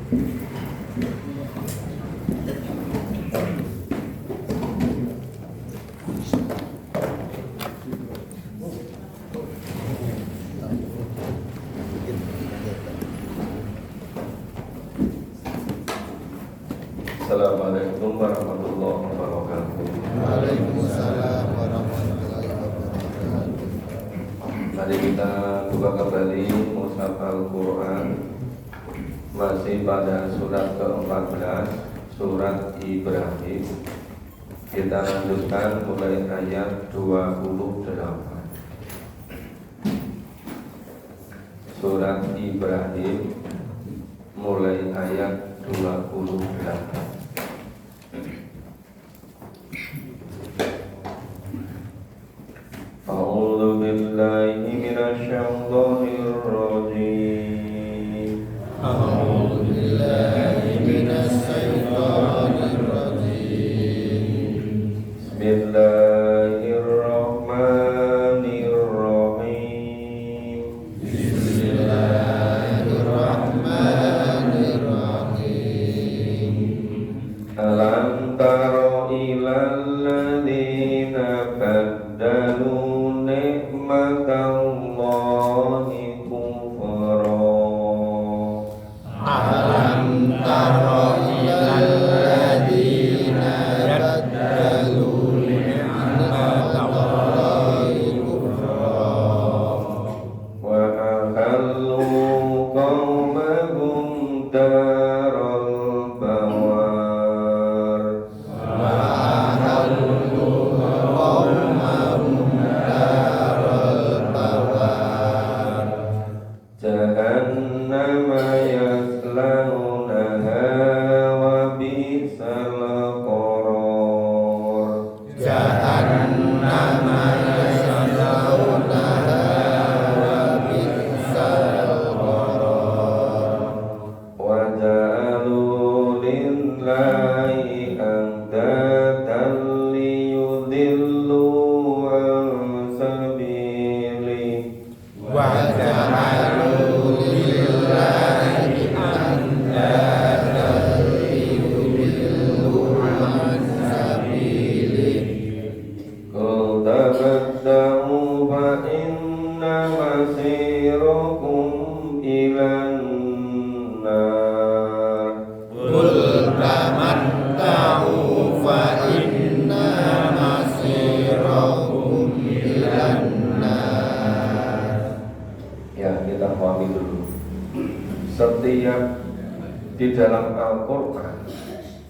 Assalamualaikum warahmatullahi wabarakatuh. Waalaikumsalam warahmatullahi wabarakatuh. Mari kita buka kembali mushaf Al-Quran. Masih pada surat ke-14, surat Ibrahim. Kita lanjutkan mulai ayat 28. Surat Ibrahim mulai ayat 28. A'udzu billahi minasyaitonir rajim. A'udzu billahi minasyaitonir rajim. Bismillahirrahmanirrahim. Bismillahirrahmanirrahim. Alam tara ilal ladzina baddalu ni'matallahi kufra. Alam tara ilal ladzina baddalu ni'matallahi kufra Wa ahallu qaumahum daral bawar. wa ahallu qaumahum daral bawar. Jahannama yaslaunaha wa bisal qarar. Jahannama yaslaunaha wa bi'sal qarar. Wa ja'alu lillahi andatan liyudillu an sabilihi. Wa ja'alu lillahi andadan liyudillu an sabilihi. Qul tamatta'u fa inna masirakum ilan nar. Qul tamatta'u fa inna masirakum ilan nar. Ya, kita pahami dulu. Setiap di dalam Al-Quran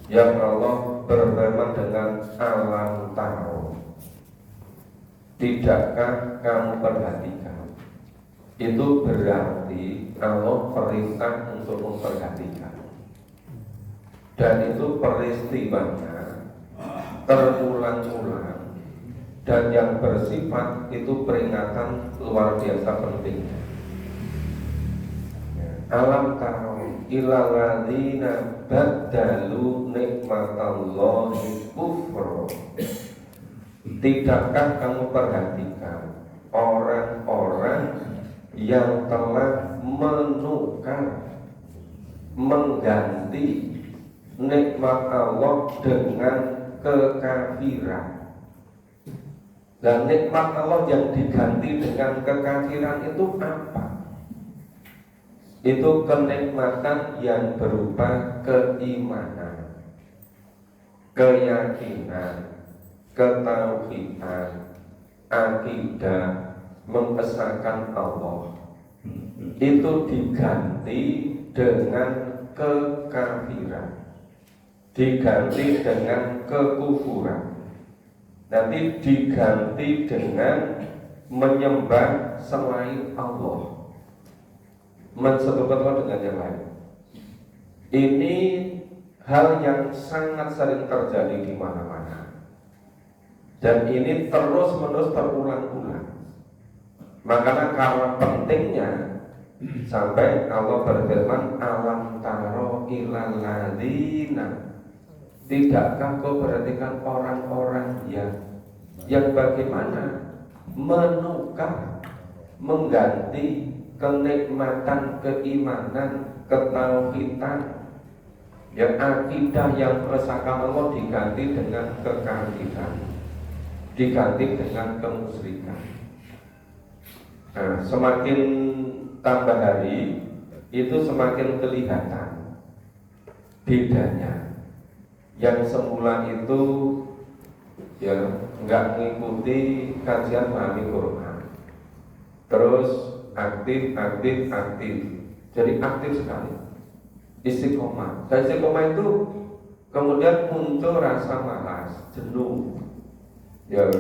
yang Allah berfirman dengan alam taro, tidakkah kamu perhatikan? Itu berarti Allah perintah untuk memperhatikan. Dan itu peristiwanya terulang-ulang, dan yang bersifat itu peringatan luar biasa pentingnya. Alam taro ilal ladzina baddalu nikmatallahi kufra. Tidakkah kamu perhatikan orang-orang yang telah menukar, mengganti nikmat Allah dengan kekafiran. Dan nikmat Allah yang diganti dengan kekafiran itu apa? Itu kenikmatan yang berupa keimanan, keyakinan, ketauhidan, akidah, mengesahkan Allah. Itu diganti dengan kekafiran, diganti dengan kekufuran, nanti diganti dengan menyembah selain Allah, mensekutukan Allah dengan yang lain. Ini hal yang sangat sering terjadi di mana-mana, dan ini terus-menerus terulang-ulang. Makanya karena pentingnya sampai Allah berfirman alam taro ilal ladzina. Tidakkah kau perhatikan orang-orang yang bagaimana menukar, mengganti kenikmatan keimanan, ketauhidan, Ya, akidah yang meresahkan Allah diganti dengan kekafiran, diganti dengan kemusyrikan. Nah, semakin tambah hari itu semakin kelihatan bedanya. Yang semula itu ya nggak mengikuti kajian memahami Quran, terus aktif, jadi aktif sekali, istiqomah. Dan istiqomah itu kemudian muncul rasa malas, jenuh, ya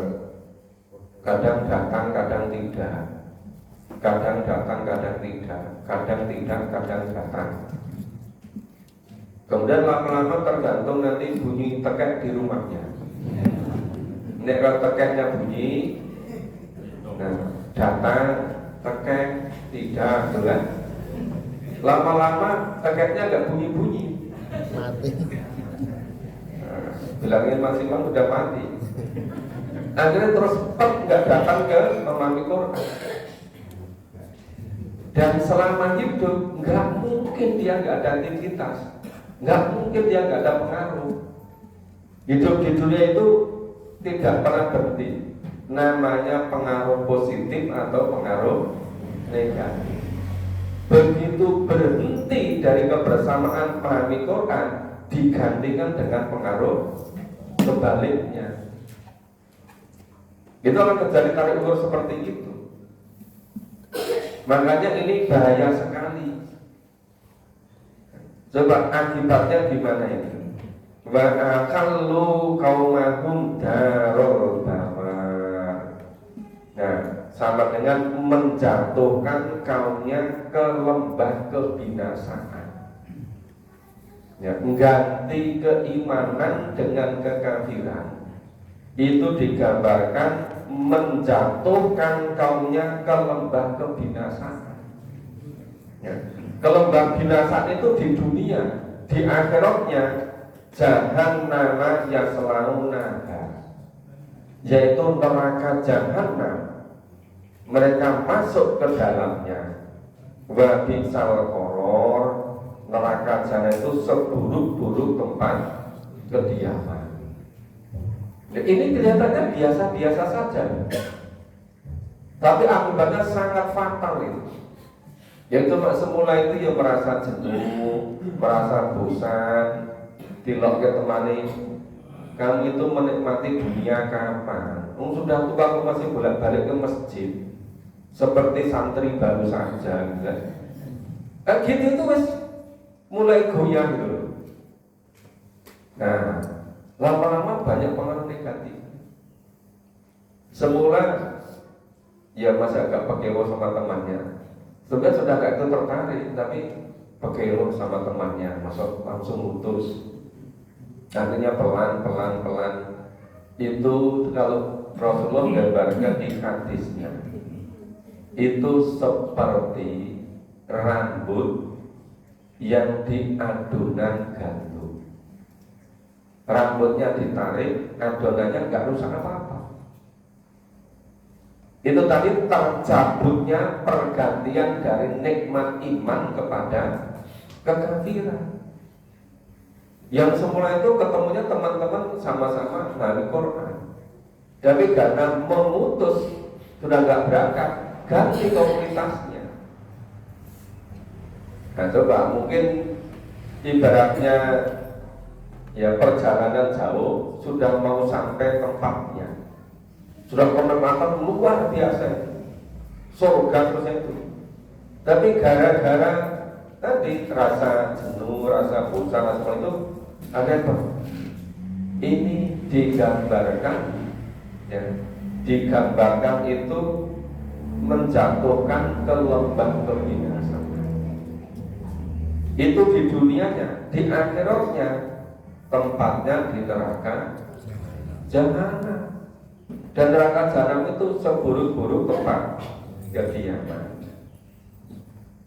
kadang datang, kadang tidak, kadang datang, kadang tidak, kadang datang. Kemudian lama-lama tergantung nanti bunyi tekek di rumahnya. Nek kalau tekeknya bunyi, nah datang, tekek, tidak, jelas. Lama-lama tekeknya nggak bunyi-bunyi, Mati. nah, bilangin Mas Imam udah mati. Akhirnya terus nggak datang ke memahami Quran. Dan selama hidup nggak mungkin dia nggak ada aktivitas, nggak mungkin dia nggak ada pengaruh. Hidup di dunia itu tidak pernah berhenti. Namanya pengaruh positif atau pengaruh negatif. Begitu berhenti dari kebersamaan memahami Quran, digantikan dengan pengaruh sebaliknya. Itu akan terjadi tarik ulur seperti itu. Makanya ini bahaya sekali. Coba akibatnya gimana ini? Wa akallu qaumahum darul bawar. Nah, sama dengan menjatuhkan kaumnya ke lembah kebinasaan. Ya, mengganti keimanan dengan kekafiran. Itu digambarkan menjatuhkan kaumnya ke lembah kebinasaan. Ya, ke lembah binasaan itu di dunia, di akhiratnya jahannama yaslaunaha, yaitu neraka jahanam. Mereka masuk ke dalamnya. Wa bisal qoror, neraka jahanam itu seburuk-buruk tempat kediaman. Nah, ini kelihatannya biasa-biasa saja, tapi akibatnya sangat fatal itu. Yang cuma semula itu ya merasa jenuh, merasa bosan, dilok ke temani, kamu itu menikmati dunia kapan? Sudah tua aku masih bolak-balik ke masjid, seperti santri baru saja, gitu. Gitu itu wes mulai goyah gitu. Nah, lama-lama banyak pengaruh negatif. Semula ya masa agak pekewo sama temannya, sudah gak itu tertarik, tapi pekewo sama temannya, masuk langsung putus. Artinya pelan. Itu kalau Rasulullah gambarkan di hadisnya, itu seperti rambut yang di adonan gandum. Rambutnya ditarik, adonannya nggak rusak apa-apa. Itu tadi tercabutnya pergantian dari nikmat iman kepada kekafiran. Yang semula itu ketemunya teman-teman sama-sama dari Quran, tapi karena memutus sudah nggak berangkat, ganti komunitasnya. Nah coba mungkin ibaratnya ya perjalanan jauh, sudah mau sampai tempatnya, sudah penempatan luar biasa, surga terus itu. Tapi gara-gara tadi rasa jenuh, rasa bosan, rasa itu ada apa? Ini digambarkan, ya, digambarkan itu menjatuhkan ke lembah kebinasaan. Itu di dunianya, di akhiratnya tempatnya di neraka jahanam. Dan neraka jahanam itu seburuk-buruk tempat kediaman.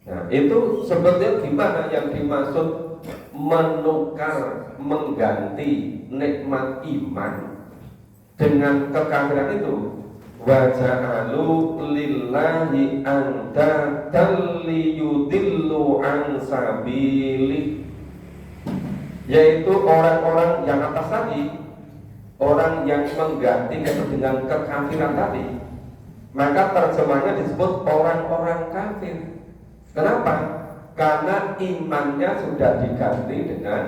Nah, itu sebetulnya gimana yang dimaksud menukar, mengganti nikmat iman dengan kekafiran itu? Wa ja'alu lillahi andatan liyudillu an sabilih. yaitu orang-orang yang atas tadi, orang yang mengganti itu dengan kekafiran tadi, maka terjemahnya disebut orang-orang kafir. Kenapa? Karena imannya sudah diganti dengan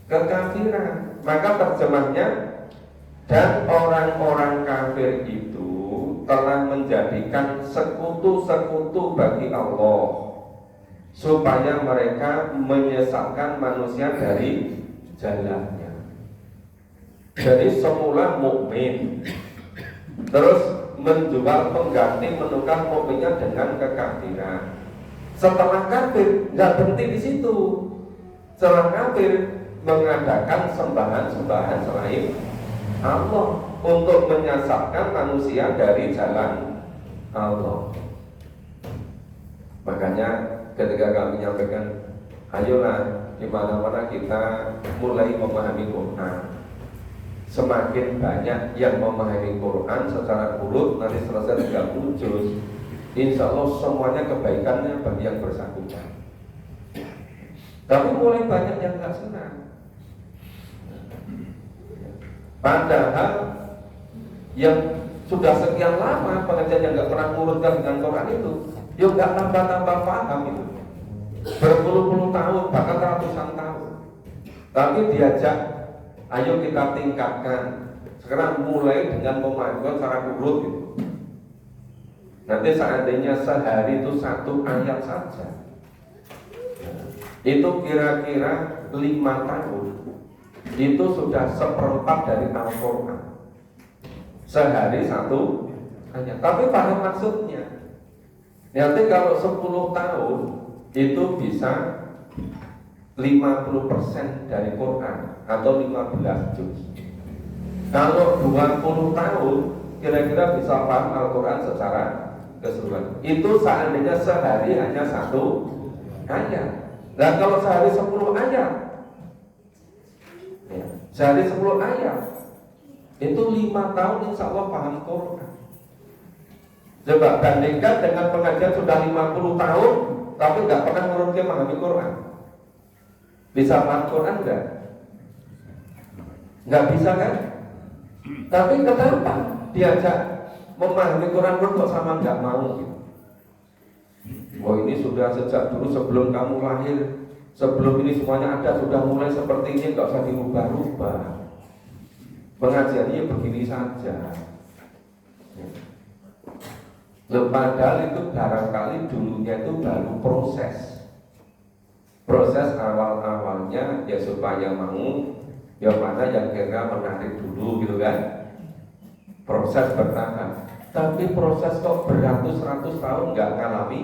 kekafiran. Maka terjemahnya, dan orang-orang kafir itu telah menjadikan sekutu-sekutu bagi Allah, supaya mereka menyesatkan manusia dari jalannya. Jadi semula mukmin, terus menjual pengganti, menukar mukminnya dengan kekafiran. Setelah kafir, nggak berhenti di situ. Setelah kafir, mengadakan sembahan-sembahan selain Allah untuk menyesatkan manusia dari jalan Allah. Makanya ketika kami menyampaikan, ayolah di mana-mana kita mulai memahami Quran. Semakin banyak yang memahami Quran secara urut, nanti selesai 30 juz, insya Allah semuanya kebaikannya bagi yang bersangkutan. Tapi mulai banyak yang nggak senang. Padahal yang sudah sekian lama pengajian yang nggak pernah ngurutkan dengan Quran itu, yuk nggak tambah-tambah paham itu, berpuluh-puluh tahun, bahkan ratusan tahun. Tapi diajak, ayo kita tingkatkan. Sekarang mulai dengan pemahaman secara urut gitu. Nanti seandainya sehari itu 1 ayat saja, itu kira-kira 5 tahun, itu sudah 1/4 dari Al-Quran. Sehari 1 ayat, tapi paham maksudnya. Nanti kalau 10 tahun itu bisa 50% dari Quran atau 15 juz. Kalau 20 tahun kira-kira bisa paham Al-Quran secara keseluruhan. Itu seandainya sehari hanya 1 ayat. Dan kalau sehari 10 ayat, ya, sehari 10 ayat, itu 5 tahun insya Allah paham Quran. Coba bandingkan dengan pengajian sudah 50 tahun tapi nggak pernah menurutnya memahami Quran. Bisa paham Quran enggak? Nggak bisa kan? Tapi kenapa diajak memahami Quran pun kok sama nggak mau gitu? Oh ini sudah sejak dulu sebelum kamu lahir, sebelum ini semuanya ada, sudah mulai seperti ini, nggak usah dirubah-rubah. Pengajiannya begini saja. Padahal itu barangkali dulunya itu baru proses. Proses awal-awalnya ya supaya mau, yang mana yang kira menarik dulu gitu kan. Proses bertahap. Tapi proses kok beratus-ratus tahun nggak ngalami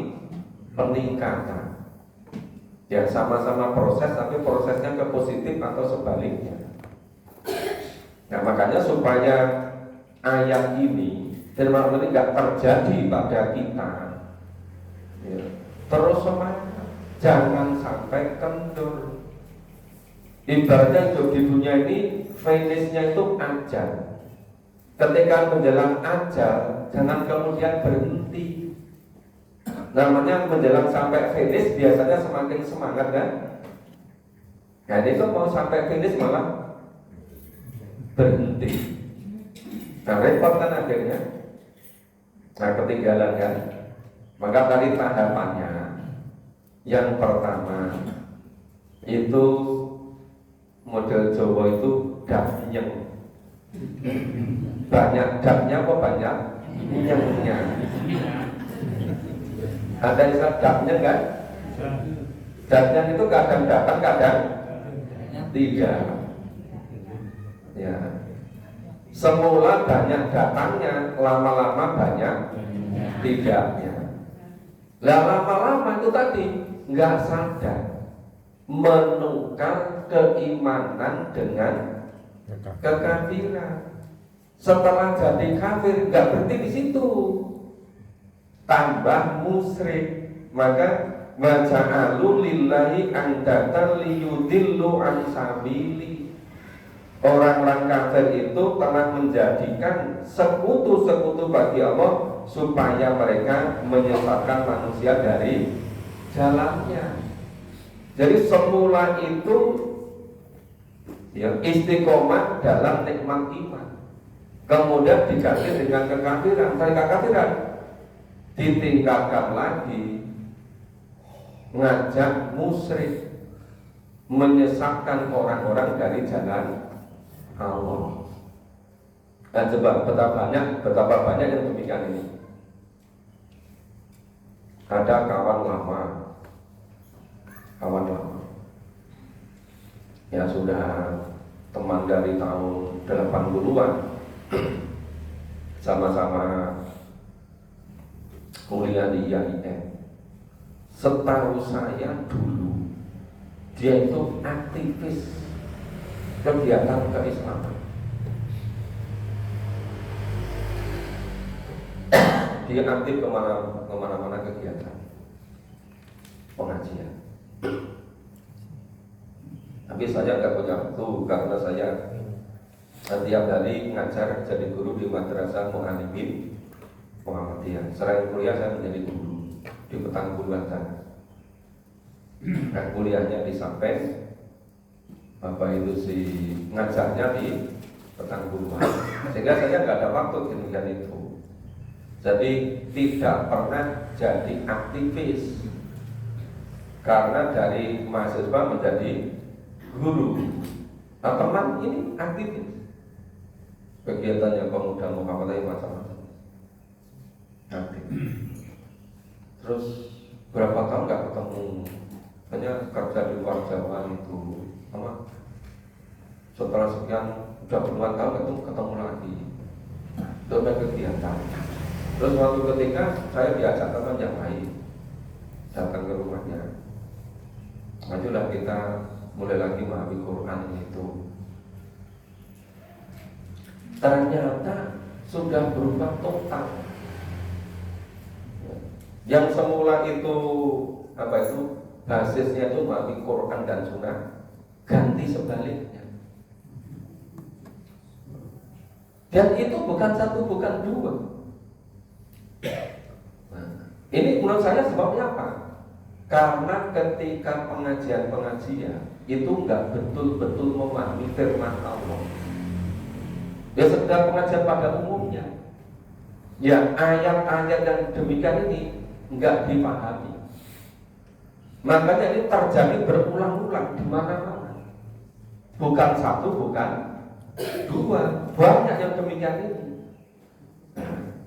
peningkatan. Ya sama-sama proses, tapi prosesnya ke positif atau sebaliknya. Nah makanya supaya ayat ini firman ini nggak terjadi pada kita, ya, terus semangat, jangan sampai kendur. Ibaratnya hidup di dunia ini finishnya itu ajal. Ketika menjelang ajal, jangan kemudian berhenti. Namanya menjelang sampai finish biasanya semakin semangat kan? Nah ini tuh mau sampai finish malah berhenti. Nah repot kan akhirnya. Nah ketinggalan kan. Maka tadi tahapannya, yang pertama itu model Jawa itu dapnyeng. Banyak dapnya apa banyak nyengnya? Ada istilah dapnya kan? Dapnya itu kadang datang, kadang tidak. Ya. Semula banyak datangnya, lama-lama banyak tidaknya. Lah lama-lama itu tadi nggak sadar menukar keimanan dengan kekafiran. Setelah jadi kafir nggak berhenti di situ, tambah musyrik. Maka maja'alu lillahi andatan liyudillu an sabili. Orang-orang kafir itu telah menjadikan sekutu-sekutu bagi Allah supaya mereka menyesatkan manusia dari jalannya. Jadi semula itu Ya, istiqomah dalam nikmat iman. Kemudian diganti dengan kekafiran. Dari kekafiran ditingkatkan lagi, ngajak musyrik, menyesatkan orang-orang dari jalan Allah. Dan coba betapa banyak yang demikian ini. Ada kawan lama ya sudah teman dari tahun 80-an, sama-sama kuliah di IAIN. Setahu saya dulu dia itu aktivis kegiatan keislaman. Dia aktif kemana-mana kegiatan pengajian. Tapi saya nggak punya waktu karena saya setiap hari ngajar jadi guru di Madrasah Mu'alimin Muhammadiyah. Selain kuliah saya menjadi guru di Petamburan sana. Nah, kuliahnya di Sampen, bapak itu si ngajarnya di Petamburan. Sehingga saya nggak ada waktu demikian itu. Jadi tidak pernah jadi aktivis karena dari mahasiswa menjadi guru. Nah, teman ini aktivis, kegiatannya pemuda Muhammadiyah macam-macam. Terus berapa tahun nggak ketemu, hanya kerja di luar Jawa itu, sama. Setelah sekian udah puluhan tahun ketemu lagi, itu kegiatan. Terus waktu ketika saya diajak teman yang lain datang ke rumahnya, majulah kita mulai lagi memahami Quran itu. Ternyata sudah berubah total. Yang semula itu basisnya itu memahami Quran dan Sunnah, ganti sebaliknya. Dan itu bukan satu, bukan dua. Nah, ini menurut saya sebabnya apa? Karena ketika pengajian itu nggak betul-betul memahami firman Allah. Ya sekedar pengajian pada umumnya. Ya ayat-ayat yang demikian ini nggak dipahami. Makanya ini terjadi berulang-ulang di mana-mana. Bukan satu, bukan dua, banyak yang demikian ini.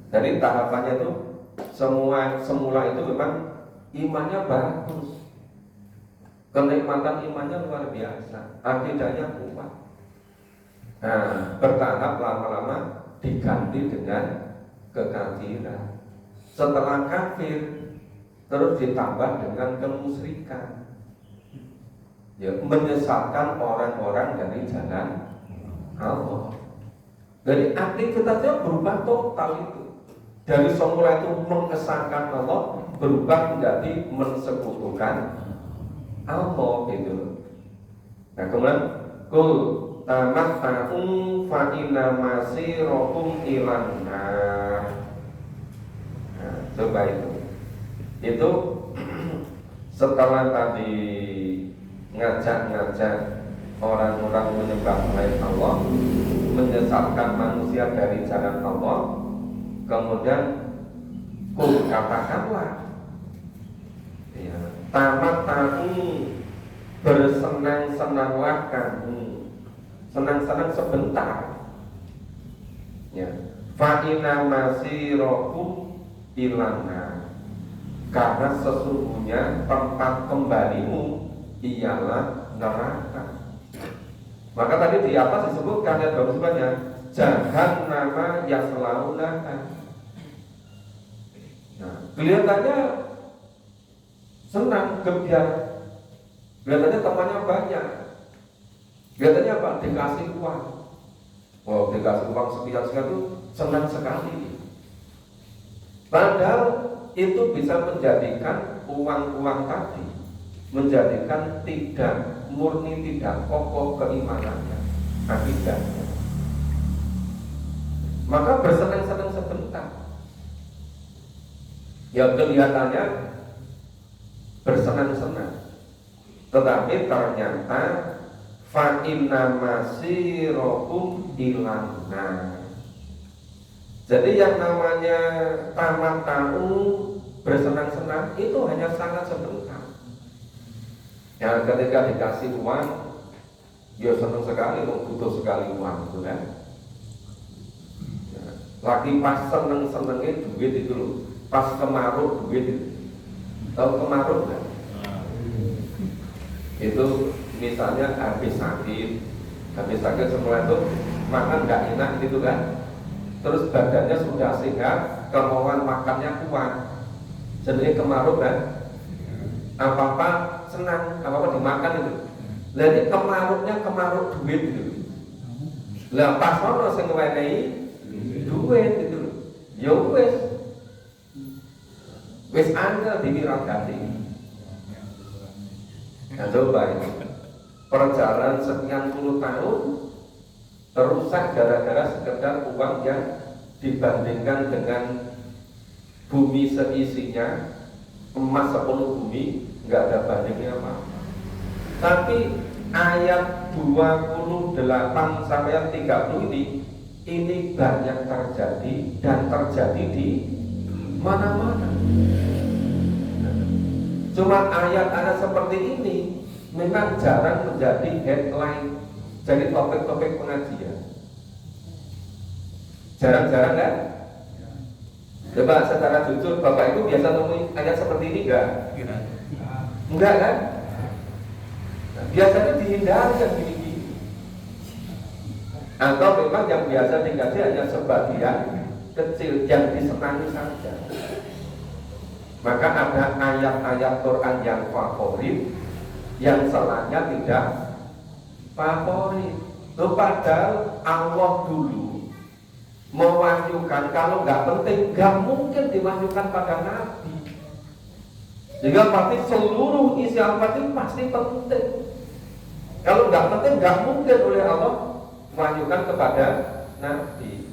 Jadi tahapannya itu semula itu memang imannya bagus, kenikmatan imannya luar biasa, akidahnya kuat. Nah, bertahap lama-lama diganti dengan kekafiran. Setelah kafir, terus ditambah dengan kemusyrikan. Ya, menyesatkan orang-orang dari jalan Allah. Jadi aktivitasnya berubah total itu. Dari semula itu mengesahkan Allah, berubah menjadi mensekutukan Allah gitu. Nah kemudian kul tamatta'u fa inna masirakum ilan nar. Nah, coba itu setelah tadi ngajak-ngajak orang-orang menyembah selain Allah, menyesatkan manusia dari jalan Allah, kemudian kul katakanlah, ya, tamatta'u bersenang-senanglah kamu, senang-senang sebentar, ya, fa inna masirakum ilana, karena sesungguhnya tempat kembalimu ialah neraka. Maka tadi di atas disebutkan ya sebutnya jahannama yaslaunaha. Nah, kelihatannya senang, gembira, kelihatannya temannya banyak, kelihatannya apa? Dikasih uang. Wow, dikasih uang sekian-sekian itu senang sekali. Padahal itu bisa menjadikan uang-uang tadi menjadikan tidak murni, tidak kokoh keimanannya, akidahnya. Maka bersenang-senang sebentar, ya kelihatannya bersenang-senang, tetapi ternyata fa inna masirakum ilanna. Jadi yang namanya tamattu bersenang-senang itu hanya sangat sebentar. Ya ketika dikasih uang, ya senang sekali, butuh sekali uang, gitu kan? Ya, lagi pas seneng-senengnya duit itu loh, pas kemaruk duit itu. Tahu kemaruk kan? Itu misalnya habis sakit semula itu makan nggak enak gitu kan? Terus badannya sudah sehat, kemauan makannya kuat. Jadi kemaruk kan? Apa-apa senang, apa-apa dimakan itu. Jadi kemaruknya kemaruk duit itu. Lah pas ono sing ngewenehi duit itu. Ya wis angel diwiragati. Nah coba ini perjalanan sekian puluh tahun terusak gara-gara sekedar uang yang dibandingkan dengan bumi seisinya, emas 10 bumi, nggak ada bandingnya apa. Tapi ayat 28 sampai 30 ini banyak terjadi dan terjadi di mana-mana. Cuma ayat-ayat seperti ini memang jarang menjadi headline, jadi topik-topik pengajian. Jarang-jarang kan? Coba secara jujur, Bapak Ibu biasa nemuin ayat seperti ini enggak? Enggak kan? Nah, biasanya dihindari yang gini-gini. Atau memang yang biasa dikaji hanya sebagian kecil yang disenangi saja. Maka ada ayat-ayat Quran yang favorit, yang selainnya tidak favorit. Loh, padahal Allah dulu mewahyukan, kalau nggak penting nggak mungkin diwahyukan pada Nabi. Sehingga pasti seluruh isi Al-Fatihah pasti penting. Kalau nggak penting nggak mungkin oleh Allah mewahyukan kepada Nabi.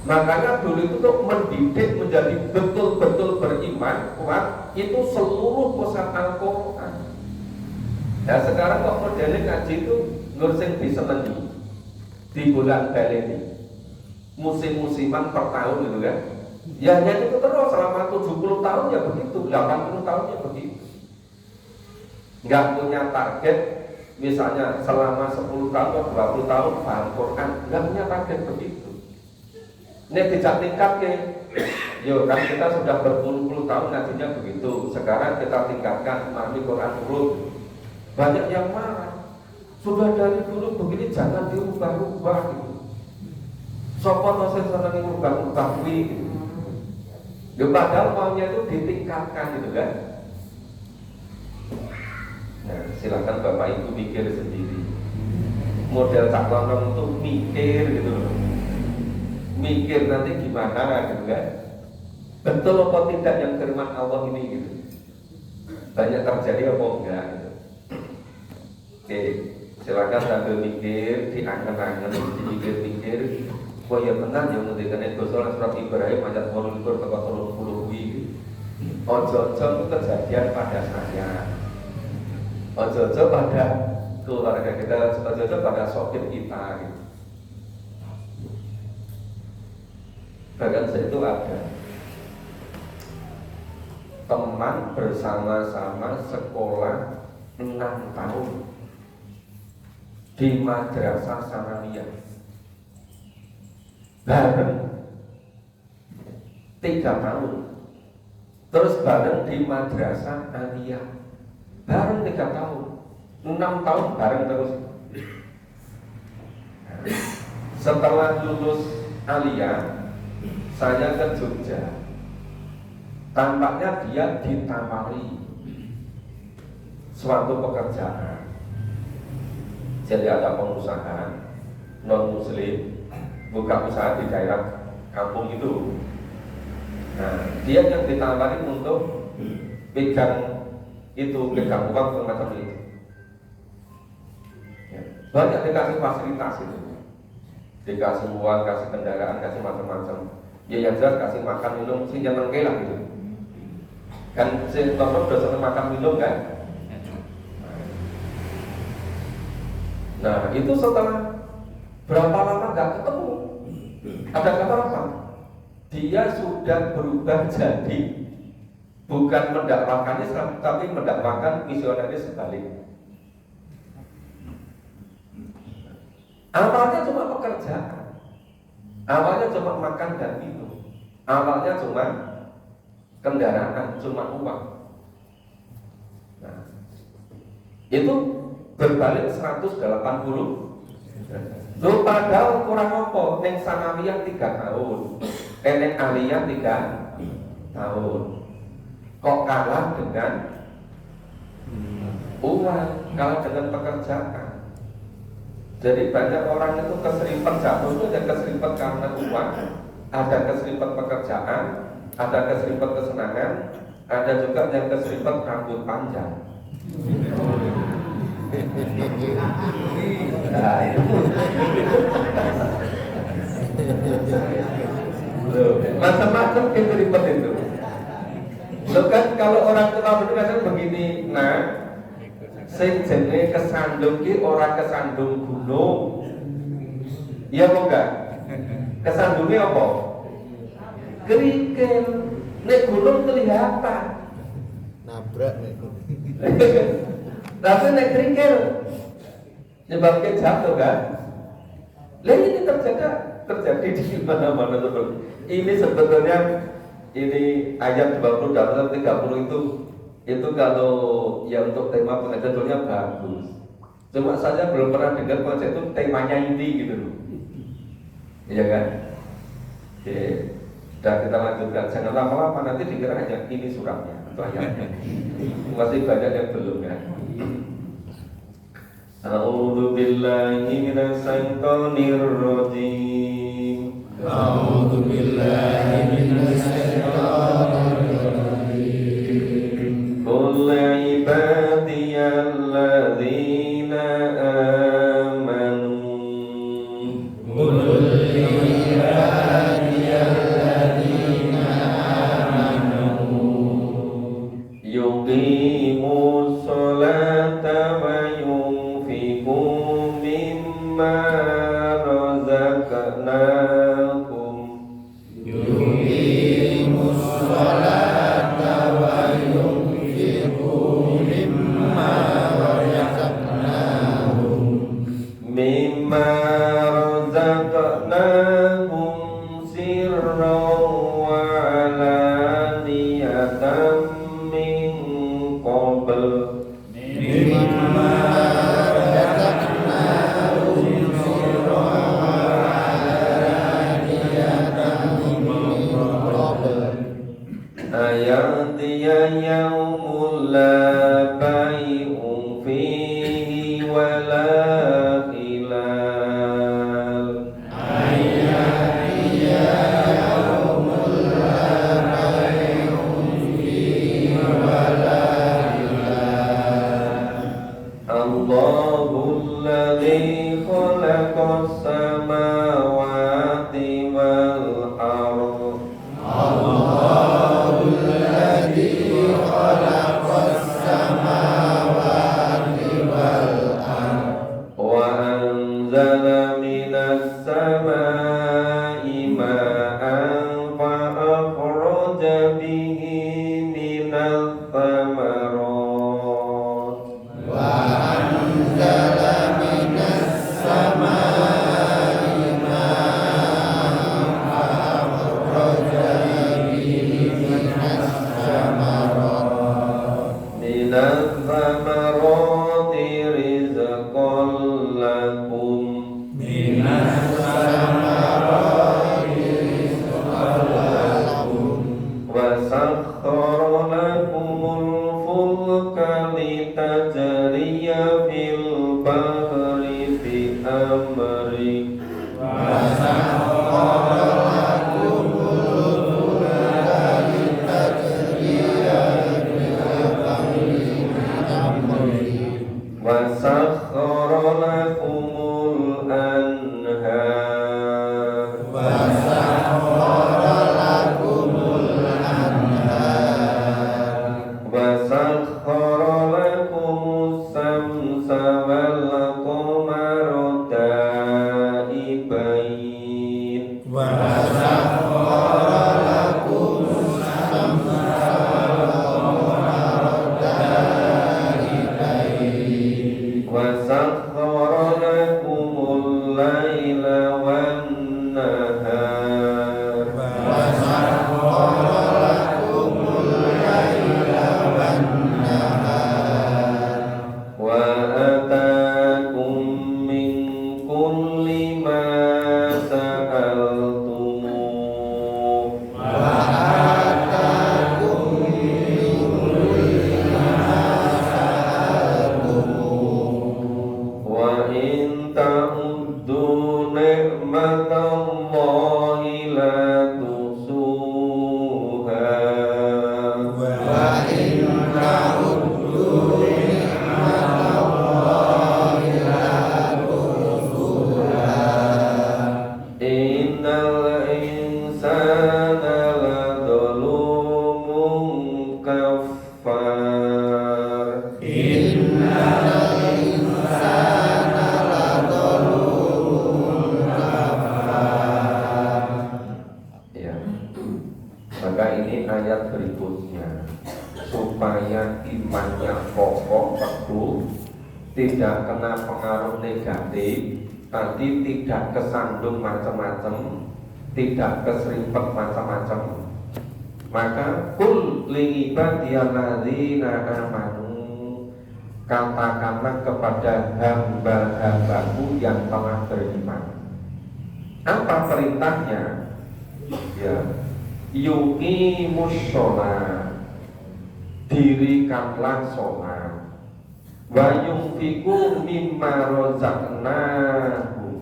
Makanya dulu itu untuk mendidik menjadi betul-betul beriman kuat itu seluruh pusat Al-Quran. Ya sekarang kok modelnya ngaji itu ngurusin diseneni di bulan baleni, musim-musiman per tahun gitu kan. Ya hanya itu terus selama 70 tahun ya begitu, 80 tahun ya begitu. Nggak punya target, misalnya selama 10 tahun atau 20 tahun paham Quran, nggak punya target begitu. Ini tidak tingkat ke, yo kan kita sudah berpuluh-puluh tahun ngajinya begitu. Sekarang kita tingkatkan memahami Quran urut. Banyak yang marah. Sudah dari dulu begini jangan diubah-ubah gitu. Sopo tosen senangi ubah-ubah gitu. Ya padahal maunya itu ditingkatkan gitu kan. Nah silakan Bapak Ibu mikir sendiri. Model Cak Lonong itu mikir gitu loh. Mikir nanti gimana gitu kan. Betul apa tidak yang firman Allah ini gitu. Banyak terjadi apa enggak gitu. Oke, silakan sambil mikir, diangen-angen, dipikir-pikir. Wah ya benar yang mendekan itu soal surat Ibrahim ayat 30 ini. Ojo-ojo itu kejadian pada saya. Ojo-ojo pada keluarga kita, ojo-ojo pada sopir kita gitu. Bahkan saya itu ada teman bersama-sama sekolah 6 tahun di madrasah sanawiyah, bareng 3 tahun, terus bareng di madrasah aliyah, bareng 3 tahun, 6 tahun bareng terus. Setelah lulus aliyah, saya ke Jogja. Tampaknya dia ditawari suatu pekerjaan. Jadi ada pengusaha non muslim buka usaha di daerah kampung itu. Nah, dia yang ditawari untuk pegang uang semacam itu. Ya, banyak dikasih fasilitas itu, dikasih uang, kasih kendaraan, kasih macam-macam. Ya yang jelas kasih makan minum sih jangan lah gitu. Kan si dokter udah seneng makan minum kan. Nah itu setelah berapa lama nggak ketemu, ada kabar apa? Dia sudah berubah jadi bukan mendakwakan Islam, tapi mendakwakan misionaris sebalik. Awalnya cuma pekerjaan, awalnya cuma makan dan minum, awalnya cuma kendaraan, cuma uang. Nah, itu berbalik 180. Loh padahal kurang apa? Neng sanawiyah 3 tahun, neng aliyah 3 tahun. Kok kalah dengan uang, kalah dengan pekerjaan. Jadi banyak orang itu keserimpet jatuh itu ada keserimpet karena uang, ada keserimpet pekerjaan, ada keserimpet kesenangan, ada juga yang keserimpet rambut panjang. Nah, itu. Macam-macam keserimpet itu. Loh kan kalau orang tua bener begini, nah sing jenenge kesandung ki ora kesandung gunung. Iya apa enggak? Kesandungnya apa? Kerikil. Nek gunung kelihatan. Nabrak nek. Tapi nek kerikil nyebabkan jatuh kan? Lah ini terjadi di mana-mana seperti ini. Sebetulnya ini ayat 20 dan 30 itu kalau ya untuk tema pengajarnya bagus. Cuma saja belum pernah dengar konsep itu temanya ini gitu loh. Iya kan? Oke. Dan kita lanjutkan. Jangan lama-lama nanti dikira hanya ini suratnya atau ayatnya. Masih banyak yang belum kan? A'udzu billahi minasy syaithanir rajim. A'udzu billahi minasy syaithanir rajim. Qul ibadiyalladzina amanu. Qul ibadiyalladzina amanu Yuqimus sholata wa yunfiqu mimma razaqnahum. yuqimus sholata wa yunfiqu mimma razaqnahum Mimma razaqnahum sirran wa alaniyatan min qabl. mimma razaqnahum sirran wa alaniyatan min qabl Ayatiya yaumul la bai'un fihi wa la khilal. ayatiya yaumul la bai'un fihi wa la khilal Allahul ladzi khalaqas samawati wal ardh Allahul ladzi khalaqas samawati wal ardh wa anzala minas samai ma'an fa akhraja bihi minats thamarat. wa anzala minas samai ma'an fa akhraja bihi minas samarat Minats thamarati rizqan lakum minas samarati rizqan lakum wa sakhkhara lakumul fulka litajriya fil bahri bi amri. wa sakhkhara lakumul fulka litajriya fil bahri bi amri Wa sakhkhara lakumul anhar wa sakhkhara lakumul anhar wa sakhkhara lakumus samsa wal qamara sakhkhara lakumul laila wan nahar wa ataakum min kulli ma sa'altumuh wa in ta'uddu ni'matallahi la tuhsuha innal insana ladzalumun kafar. Ya. Maka ini ayat berikutnya supaya imannya kokoh teguh, tidak kena pengaruh negatif, tadi tidak kesandung macam-macam, tidak keserimpet macam-macam. Maka kul li ibadiyalladzina amanu, katakanlah kepada hamba-hambaku yang telah beriman. Apa perintahnya? Ya, yuqimus sholat, dirikanlah sholat, wa yunfiqu mimma razaqnahu,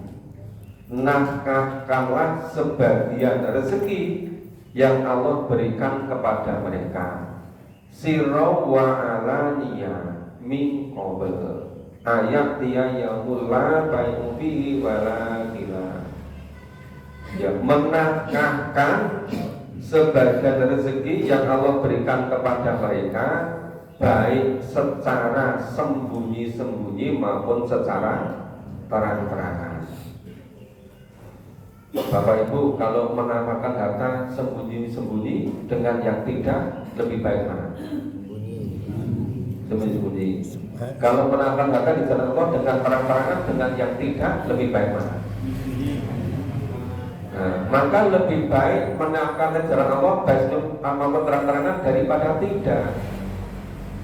nafkahkanlah sebagian rezeki yang Allah berikan kepada mereka, sirra wa alaniya min qabl ayat yaumul la bai'u fihi wala khilaf. Ya, menafkahkan sebagian rezeki yang Allah berikan kepada mereka, baik secara sembunyi-sembunyi maupun secara terang-terangan. Bapak Ibu, kalau menamakan harta sembunyi-sembunyi dengan yang tidak, lebih baik mana? Sembunyi-sembunyi. Kalau menamakan harta di jalan Allah dengan terang-terangan, dengan yang tidak, lebih baik mana? Nah, maka lebih baik menafkahkan jalan Allah baik maupun terang-terangan daripada tidak.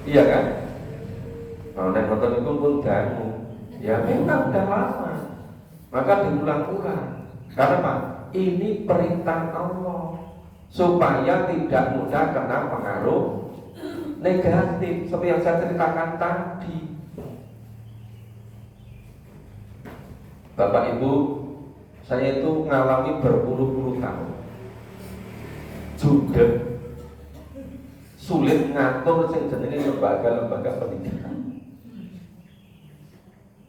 Iya kan? Kalau naik nonton itu pun jamu, ya memang udah lama, maka diulang-ulang. Karena apa? Ini perintah Allah supaya tidak mudah kena pengaruh negatif seperti yang saya ceritakan tadi. Bapak Ibu, saya itu mengalami berpuluh-puluh tahun juga sulit ngatur sing jenenge lembaga-lembaga pendidikan.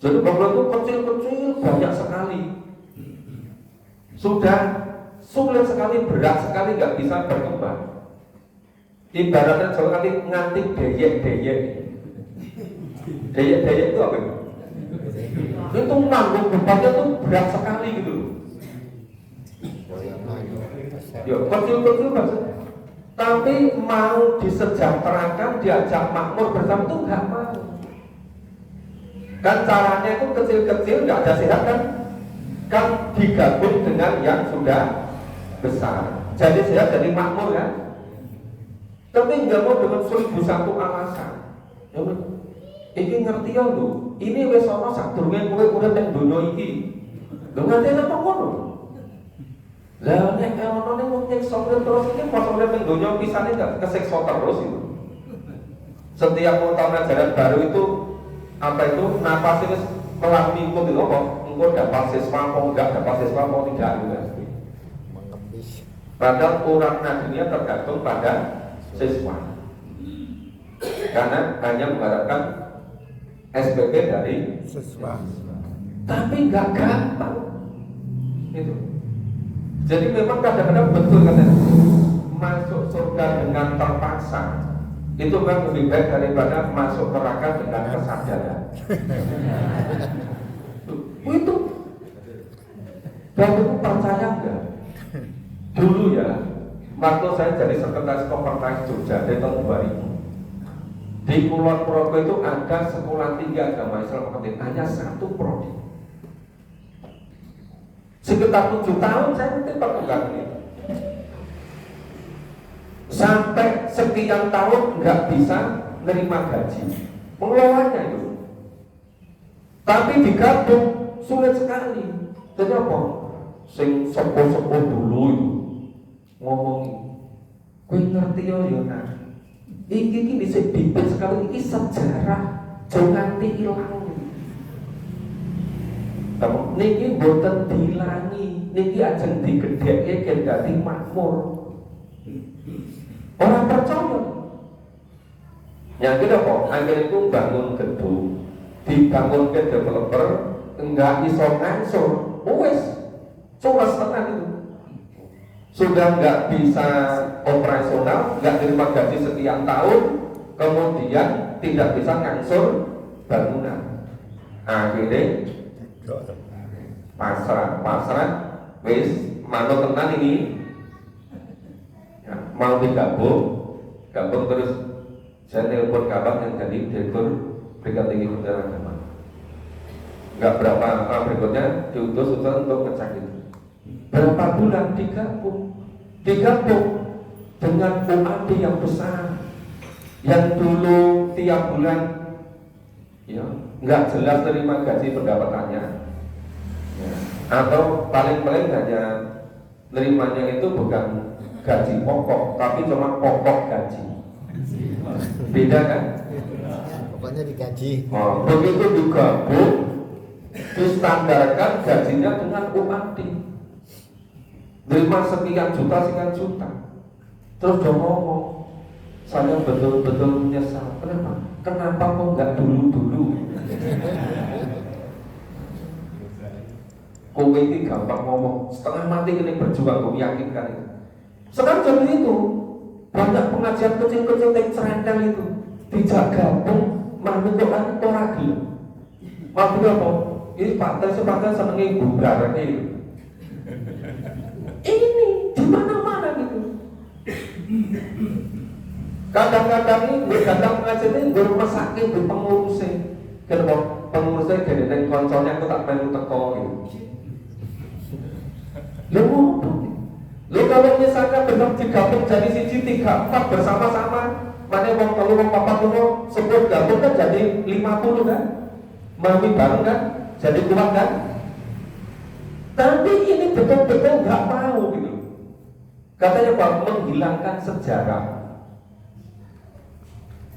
Jadi problem itu kecil-kecil banyak sekali. Sudah sulit sekali, berat sekali, nggak bisa berkembang. Ibaratnya sekali nganti deyek-deyek. Deyek-deyek itu apa itu? Itu nanggung bebannya itu berat sekali gitu. Ya, kecil-kecil maksudnya. Tapi mau disejahterakan, diajak makmur bersama itu nggak mau. Kan caranya itu kecil-kecil, nggak ada sehat kan? Kan digabung dengan yang sudah besar. Jadi sehat, jadi makmur kan? Tapi nggak mau dengan 1001 alasan. Ya, ini ngerti ya lu. Ini wis ana sadurunge kowe urip ning donya iki. Lho ngerti apa ngono? Lah nek ono ning wong nyiksa terus iki pas urip ning donya pisane enggak kesiksa terus itu. Setiap mau tahun ajaran baru itu apa itu nafas itu melalui minggu itu kok engko dapat siswa mau enggak dapat siswa mau tidak juga. Padahal kurang nadinya tergantung pada siswa. Karena hanya mengharapkan SPP dari siswa. Tapi nggak gampang itu. Jadi memang kadang-kadang betul katanya masuk surga dengan terpaksa itu memang lebih baik daripada masuk neraka dengan kesadaran. Itu Bapak percaya nggak? Dulu ya, waktu saya jadi sekretaris Kopernas Jogja di tahun 2000, Di Kulon Progo itu ada sekolah tinggi agama Islam Pengantin, hanya satu prodi. Sekitar 7 tahun saya nanti pegang ini. Sampai sekian tahun nggak bisa nerima gaji, mengelolanya itu. Tapi digabung sulit sekali. Jadi apa? Sing sepuh-sepuh dulu itu ngomongin, kowe ngerti yo nah. Iki bisa bibit sekali, iki sejarah jangan diilang. Niki boten dilangi, niki ajeng digedheke gen dadi makmur. Orang percaya. Yang kita kok akhirnya itu bangun gedung, dibangun ke developer, enggak iso ngangsur, wes cuma setengah itu. Sudah nggak bisa operasional, nggak terima gaji sekian tahun, kemudian tidak bisa ngangsur bangunan. Akhirnya pasrah, wis manut tenan ini, ya, mau gabung terus saya telepon kabar yang jadi direktur Brigade Tinggi Kementerian Agama. Nggak berapa lama berikutnya diutus untuk ngecek itu. Berapa bulan digabung dengan UAD yang besar, yang dulu tiap bulan ya nggak jelas terima gaji pendapatannya, ya, atau paling-paling hanya nerimanya itu bukan gaji pokok, tapi cuma pokok gaji. Beda kan? Pokoknya digaji. Oh, begitu digabung, distandarkan gajinya dengan UAD. Terima sekian juta. Terus dia ngomong, saya betul-betul menyesal. Kenapa kok nggak dulu? Kowe ini gampang ngomong, setengah mati ini berjuang, gue meyakinkan itu. Sekarang jadi itu, banyak pengajian kecil-kecil yang cerendel itu dijak gabung, menentukan orang gila. Maksudnya apa? Ini partai senengnya bubar itu. Ini di mana-mana gitu. Kadang-kadang ini datang pengajian ini gue rumah sakit di pengurusnya. Kenapa pengurusnya dari konsolnya aku tak perlu teko gitu. Lu kalau misalkan benar digabung jadi siji 3 4 bersama-sama, mana wong 3 wong 4 sebut gabung kan jadi 50 kan? Mami bareng kan? Jadi kuat kan? Tapi ini betul-betul nggak mau gitu. Katanya Pak, menghilangkan sejarah.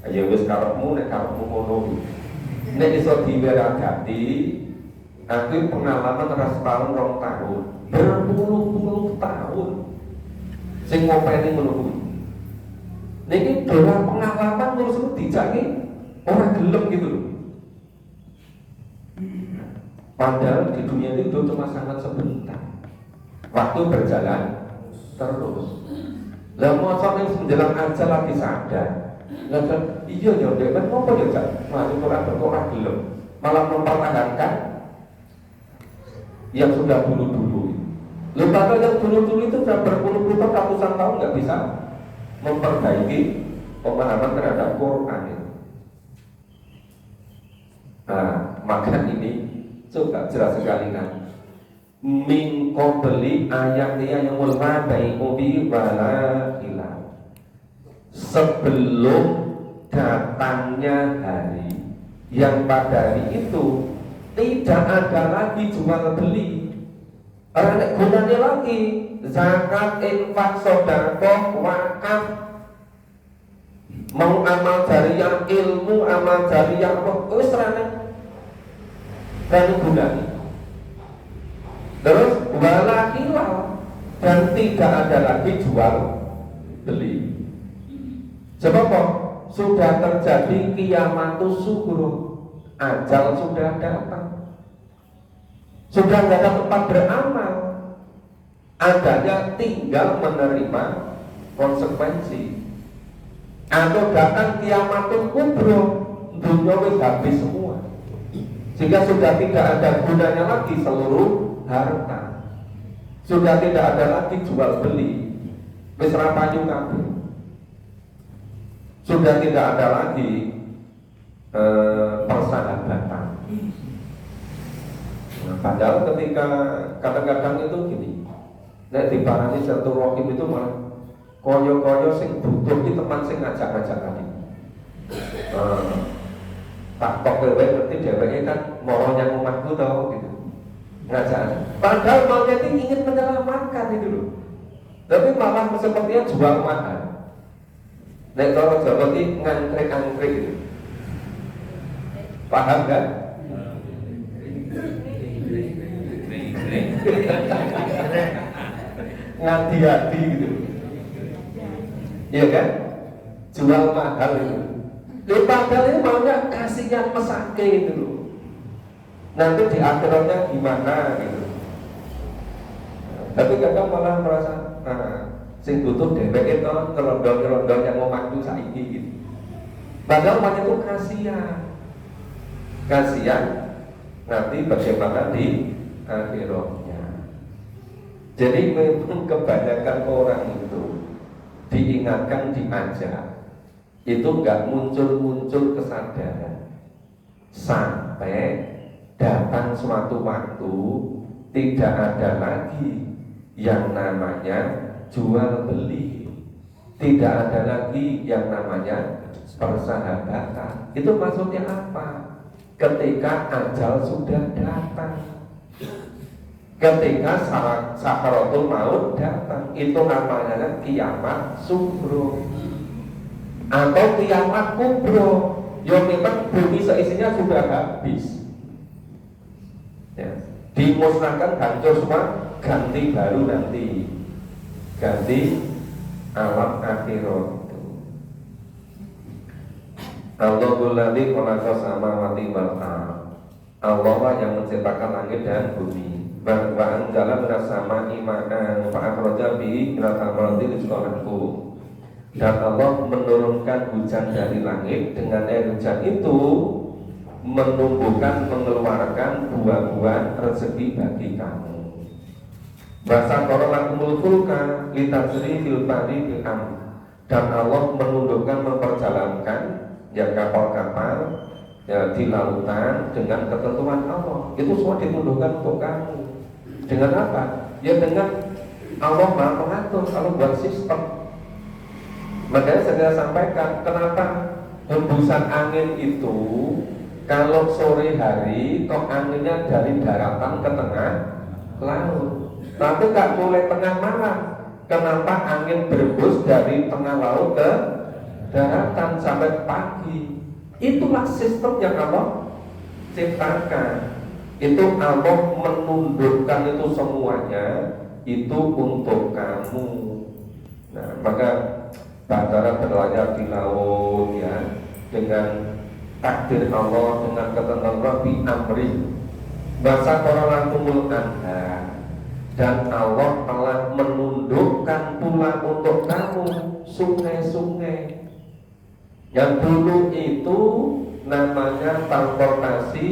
Ayo wis karepmu nek karepmu ngono. Nek iso diweragati, aku pengalaman ras tahun 2 tahun, berpuluh-puluh tahun. Sing ngopeni ngono. Niki dolar pengalaman ngurus dijake ora gelem gitu loh. Padahal di dunia itu cuma sangat sebentar. Waktu berjalan terus. Lah mosok ning menjelang ajal lagi sadar. Lah iya ya Dek, kan ngopo ya Cak? Masuk Quran gelem. Malah mempertahankan yang sudah dulu-dulu. Lembaga yang dulu-dulu itu sudah berpuluh-puluh ratusan tahun nggak bisa memperbaiki pemahaman terhadap Quran itu. Nah, maka ini coba jelas sekali kan. Min qabli ayat-ayat yang mulai ubi wala hilang. Sebelum datangnya hari yang pada hari itu tidak ada lagi jual beli. Karena gunanya lagi zakat, infak, sedekah, wakaf, mau amal jariah ilmu, amal jariah wis dan gunanya. Terus wala hilal, dan tidak ada lagi jual beli. Sebab kok sudah terjadi kiamatus sughra, ajal sudah datang. Sudah tidak ada tempat beramal, adanya tinggal menerima konsekuensi. Atau datang kiamatul kubro, dunia wis habis semua, sehingga sudah tidak ada gunanya lagi seluruh harta. Sudah tidak ada lagi jual beli, wis rapayu kabeh. Sudah tidak ada lagi persahabatan. Nah, padahal ketika kadang-kadang itu gini, nek diparani silaturahim itu malah koyo-koyo sing butuh ki teman sing ngajak-ngajak tadi. Tak kok kowe ngerti dheweke kan moro nyang omahku to gitu. Ngajak. Padahal maunya itu ingin menyelamatkan itu loh. Tapi malah sepertinya jual mahal. Nek cara Jawa iki ngangkrek-angkrek gitu. Paham kan? Ngadi-hadi gitu. Iya kan? Jual mahal itu. Padahal ini maunya kasihnya mesake itu loh. Nanti di akhiratnya gimana gitu. Tapi kadang malah merasa sing butuh dheweke itu kelondong-kelondong yang mau maju saiki gitu. Padahal maunya itu kasihan nanti bagaimana di akhiratnya. Jadi memang kebanyakan orang itu diingatkan, diajak, itu nggak muncul kesadaran sampai datang suatu waktu tidak ada lagi yang namanya jual beli, tidak ada lagi yang namanya persahabatan. Itu maksudnya apa? Ketika ajal sudah datang, ketika sakaratul maut datang, itu namanya kiamat sugro atau kiamat kubro. Yang memang bumi seisinya sudah habis, ya, dimusnahkan, hancur semua, ganti baru nanti, ganti alam akhirat. Allahul ladzi khalaqa samawati wal ardh. Allah yang menciptakan langit dan bumi. Wa anzala minas samaa'i ma'an fa akhraja bihi minal thamarati rizqan lakum. Dan Allah menurunkan hujan dari langit, dengan air hujan itu menumbuhkan, mengeluarkan buah-buah rezeki bagi kamu. Bahasa korolakumul fulka litajri fil bahri bil amr. Dan Allah menundukkan, memperjalankan ya kapal-kapal ya di lautan dengan ketentuan Allah. Itu semua ditundukkan untuk kamu. Dengan apa? Ya dengan Allah Maha mengatur, kalau buat sistem. Makanya saya sampaikan kenapa hembusan angin itu kalau sore hari kok anginnya dari daratan ke tengah laut, tapi tak mulai tengah malam. Kenapa angin berhembus dari tengah laut ke daratan sampai pagi? Itulah sistem yang Allah ciptakan. Itu Allah menundukkan itu semuanya itu untuk kamu. Nah, maka Batara berlayar di laut ya dengan takdir Allah, dengan ketentuan Rabbi Amri. Bahasa Quran kumul anha. Dan Allah telah menundukkan pula untuk kamu sungai-sungai. Yang dulu itu namanya transportasi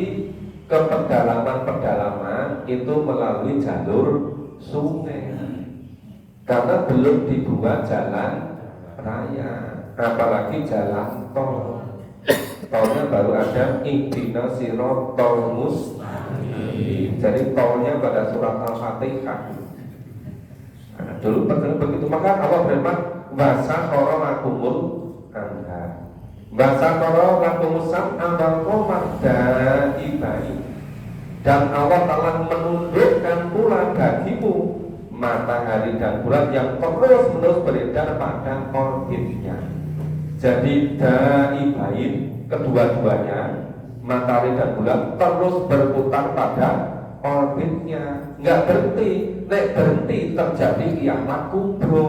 ke pedalaman-pedalaman itu melalui jalur sungai, karena belum dibuat jalan raya, apalagi jalan tol. Tolnya baru ada ihdina siratal mustaqim. Jadi tolnya pada surat Al-Fatihah. Nah, dulu begitu. Maka Allah berfirman wasakhara lakumul anhar, wasakhara lakumus sam'a wal qamar da'ibain. Dan Allah telah menundukkan pula bagimu matahari dan bulan yang terus-menerus beredar pada orbitnya. Jadi daibain, kedua-duanya matahari dan bulan terus berputar pada orbitnya, nggak berhenti. Nek berhenti terjadi kiamat kubro,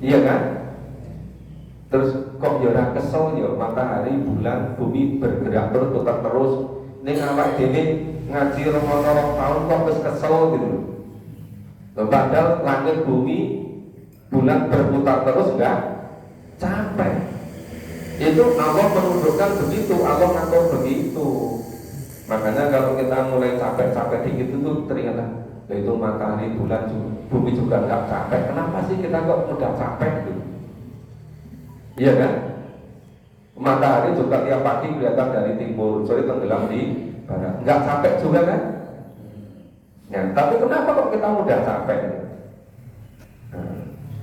iya kan? Terus kok yora kesel ya matahari, bulan, bumi bergerak berputar terus. Ning awak dhewe ngaji rong tahun kok wis kesel gitu. Padahal langit bumi bulan berputar terus enggak capek. Itu Allah menundukkan begitu, Allah ngatur begitu. Makanya kalau kita mulai capek-capek dikit itu ternyata itu matahari, bulan, bumi juga enggak capek. Kenapa sih kita kok mudah capek gitu? Iya kan? Matahari juga tiap pagi kelihatan dari timur, sore tenggelam di barat. Nggak capek juga kan? Ya, tapi kenapa kok kita mudah capek?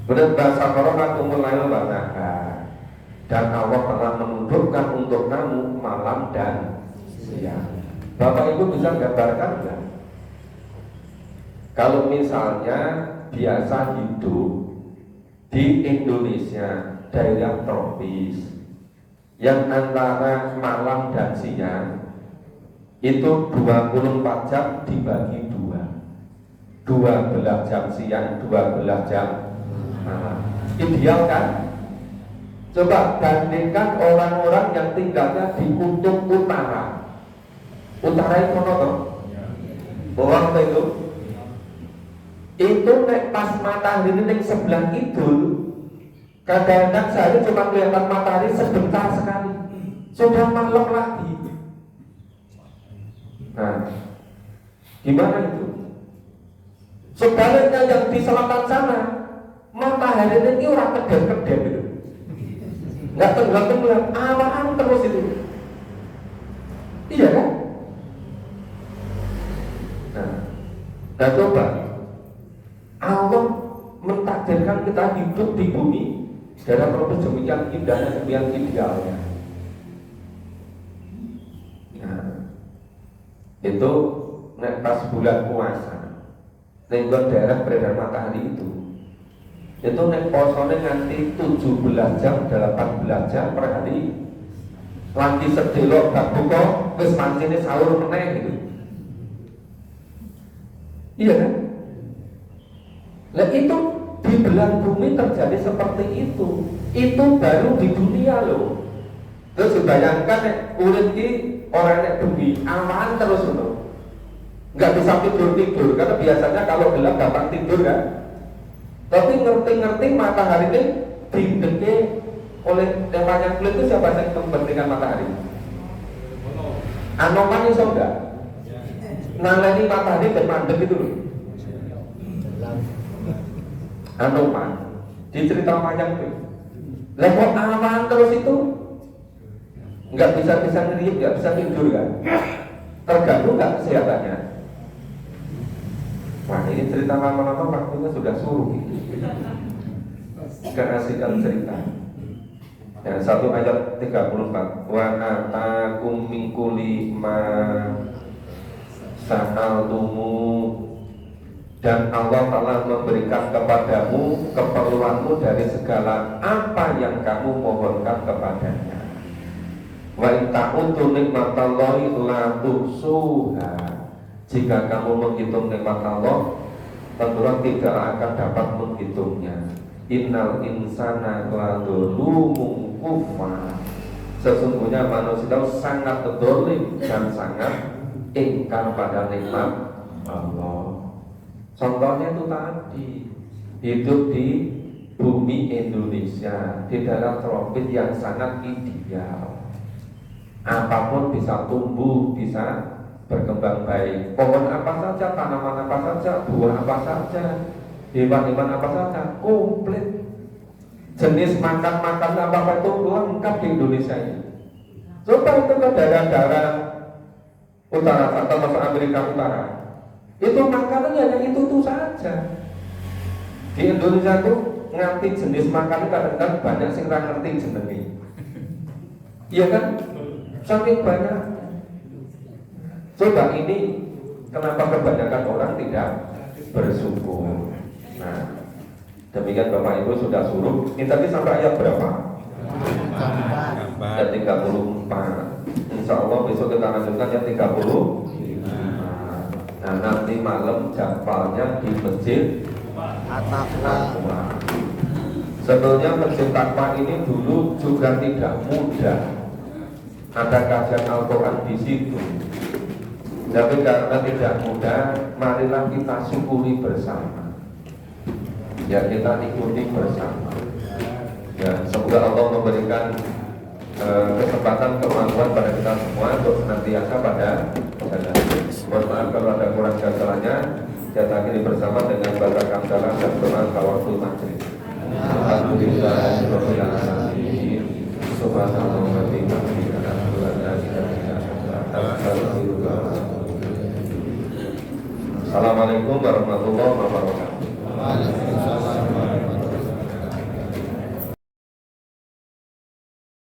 Kemudian bahasa korona mulai lebaran, dan Allah telah menundukkan untuk kamu malam dan siang. Bapak Ibu bisa gambarkan nggak? Kalau misalnya biasa hidup di Indonesia daerah tropis yang antara malam dan siang itu 24 jam dibagi 12 jam siang, 12 jam malam. Ideal kan? Coba bandingkan orang-orang yang tinggalnya di kutub utara. Utara itu apa? Orang itu nek pas matahari ini sebelah kidul, kadang-kadang sehari cuma kelihatan matahari sebentar sekali, sudah malam lagi. Nah, gimana itu? Sebaliknya yang di selatan sana, matahari ini orang kedap-kedap itu, nggak tenggelam-tenggelam, awan terus itu. Iya kan? Nah coba Allah mentakdirkan kita hidup di bumi dalam proses demikian indahnya, demikian idealnya. Nah, itu pas bulan puasa, lingkungan daerah beredar matahari itu nek posone nganti 17 jam, 18 jam per hari. Lagi sedelok gak buka, wis pancene sahur meneh gitu. Iya kan? Nah itu di belahan bumi terjadi seperti itu. Itu baru di dunia loh. Terus bayangkan urip iki orang nek bumi aman terus loh. Nggak bisa tidur karena biasanya kalau gelap gampang tidur kan. Tapi ngerti-ngerti matahari ini dideke oleh temanya kulit itu siapa yang kepentingan matahari? Anoman iso enggak? Naleni matahari dan mandek itu loh. Anoman di cerita panjang itu. Level aman terus itu nggak bisa ngeriuk, nggak bisa tidur kan? Terganggu nggak kesehatannya? Wah ini cerita lama-lama waktunya sudah suruh gitu. Keasikan cerita. Ya, satu ayat 34. Wa atakum min kulli ma sa'altumu, dan Allah telah memberikan kepadamu keperluanmu dari segala apa yang kamu mohonkan kepadanya. Wa in ta'uddu nikmatallahi la tuhsuha. Jika kamu menghitung nikmat Allah, tentunya tidak akan dapat menghitungnya. Innal insana ladzalumun kufar. Sesungguhnya manusia sangat zalim dan sangat ingkar pada nikmat Allah. Contohnya itu tadi, hidup di bumi Indonesia di daerah tropis yang sangat ideal. Apapun bisa tumbuh, bisa berkembang baik. Pohon apa saja, tanaman apa saja, buah apa saja, hewan-hewan apa saja, komplit. Jenis makan-makan apa itu lengkap di Indonesia ini. Coba itu ke daerah-daerah utara atau masuk Amerika Utara, itu makanannya hanya itu saja. Di Indonesia itu ngerti jenis makanan kadang-kadang banyak sing ra ngerti jenenge. Iya kan? Saking banyak. Coba ini kenapa kebanyakan orang tidak bersyukur. Nah, demikian Bapak Ibu sudah suruh. Ini tadi sampai ayat berapa? Ayat 34. Insya Allah besok kita lanjutkan ayat 30. Nah nanti malam jadwalnya di masjid Taqwa. Sebetulnya masjid Taqwa ini dulu juga tidak mudah. Ada kajian Al-Quran di situ. Tapi karena tidak mudah, marilah kita syukuri bersama. Ya kita ikuti bersama. Ya semoga Allah memberikan kesempatan kemampuan pada kita semua untuk senantiasa pada jalan. Mohon maaf kalau ada kurang jalannya. Kita akhiri bersama dengan baca hamdalah dan doa tawasul maghrib. Alhamdulillahirabbil alamin. Subhanallah wa bihamdihi asyhadu an la ilaha illa anta astaghfiruka wa atubu ilaik. Assalamualaikum warahmatullahi wabarakatuh.